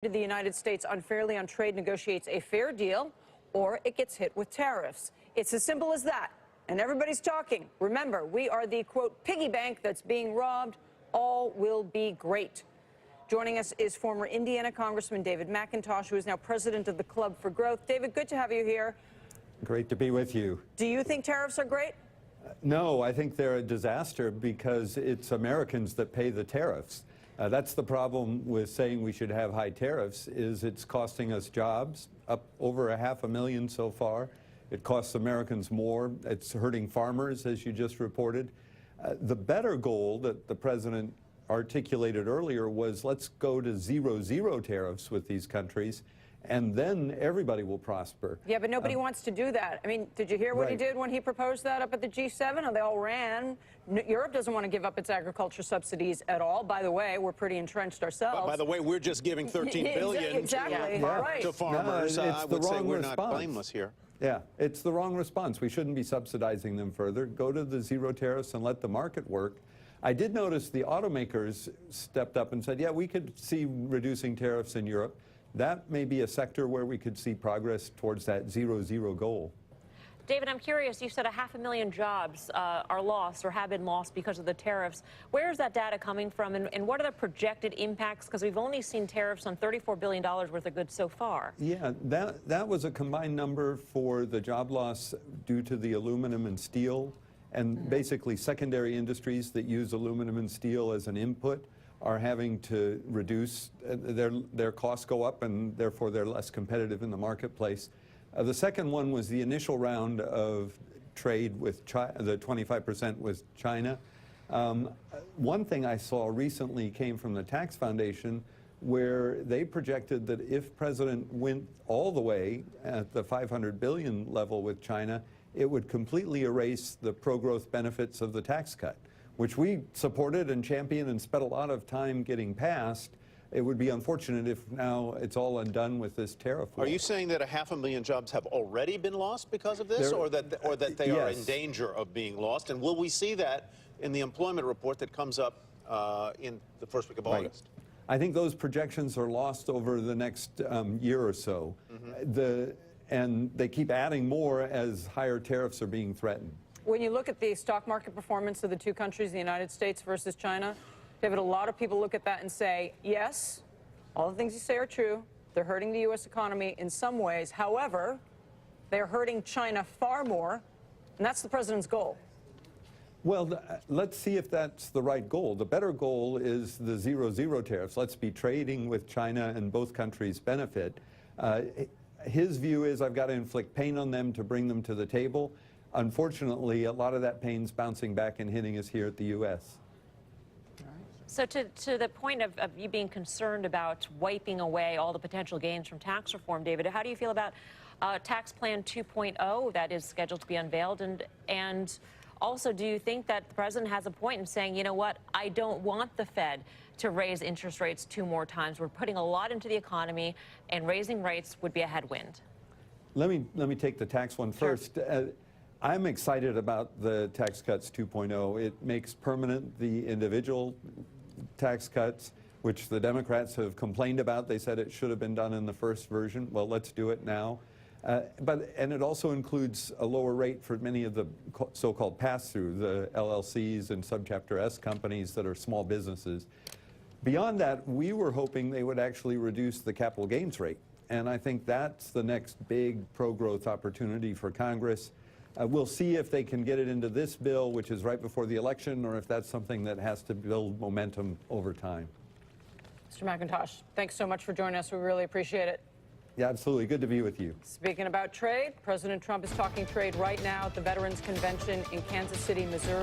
The United States unfairly on trade negotiates a fair deal, or it gets hit with tariffs. It's as simple as that. And everybody's talking. Remember, we are the, quote, piggy bank that's being robbed. All will be great. Joining us is former Indiana Congressman David McIntosh, who is now president of the Club for Growth. David, good to have you here. Great to be with you. Do you think tariffs are great? No, I think they're a disaster because it's Americans that pay the tariffs. That's the problem with saying we should have high tariffs, is it's costing us jobs, up over 500,000 so far. It costs Americans more. It's hurting farmers, as you just reported. The better goal that the president articulated earlier was let's go to zero tariffs with these countries, and then everybody will prosper. Yeah, but nobody wants to do that. I mean, did you hear what he did when he proposed that up at the G7? And they all ran. Europe doesn't want to give up its agriculture subsidies at all. By the way, we're pretty entrenched ourselves. By the way, we're just giving $13 billion to farmers. I would say we're not blameless here. Yeah, it's the wrong response. We shouldn't be subsidizing them further. Go to the zero tariffs and let the market work. I did notice the automakers stepped up and said, yeah, we could see reducing tariffs in Europe. That may be a sector where we could see progress towards that zero goal. David, I'm curious, you said 500,000 jobs are lost or have been lost because of the tariffs. Where is that data coming from, and what are the projected impacts? Because we've only seen tariffs on $34 billion worth of goods so far. Yeah, that was a combined number for the job loss due to the aluminum and steel, and basically secondary industries that use aluminum and steel as an input are having to reduce, their costs go up, and therefore they're less competitive in the marketplace. The second one was the initial round of trade with China, the 25% with China. One thing I saw recently came from the Tax Foundation, where they projected that if President went all the way at the 500 billion level with China, it would completely erase the pro-growth benefits of the tax cut, which we supported and championed and spent a lot of time getting passed. It would be unfortunate if now it's all undone with this tariff war. Are you saying that 500,000 jobs have already been lost because of this, or that they are in danger of being lost? And will we see that in the employment report that comes up in the first week of August? I think those projections are lost over the next year or so. And they keep adding more as higher tariffs are being threatened. When you look at the stock market performance of the two countries, the United States versus China, David, a lot of people look at that and say, yes, all the things you say are true. They're hurting the U.S. economy in some ways. However, they're hurting China far more, and that's the president's goal. Well, let's see if that's the right goal. The better goal is the zero tariffs. Let's be trading with China and both countries benefit. His view is I've got to inflict pain on them to bring them to the table. Unfortunately, a lot of that pain's bouncing back and hitting us here at the U.S. So to the point of you being concerned about wiping away all the potential gains from tax reform, David, how do you feel about Tax Plan 2.0 that is scheduled to be unveiled? And also, do you think that the president has a point in saying, you know what, I don't want the Fed to raise interest rates 2 more times. We're putting a lot into the economy, and raising rates would be a headwind. Let me take the tax one first. Sure. I'm excited about the tax cuts 2.0. It makes permanent the individual tax cuts, which the Democrats have complained about. They said it should have been done in the first version. Well, let's do it now. And it also includes a lower rate for many of the so-called pass-through, the LLCs and Subchapter S companies that are small businesses. Beyond that, we were hoping they would actually reduce the capital gains rate. And I think that's the next big pro-growth opportunity for Congress. We'll see if they can get it into this bill, which is right before the election, or if that's something that has to build momentum over time. Mr. McIntosh, thanks so much for joining us. We really appreciate it. Yeah, absolutely. Good to be with you. Speaking about trade, President Trump is talking trade right now at the Veterans Convention in Kansas City, Missouri.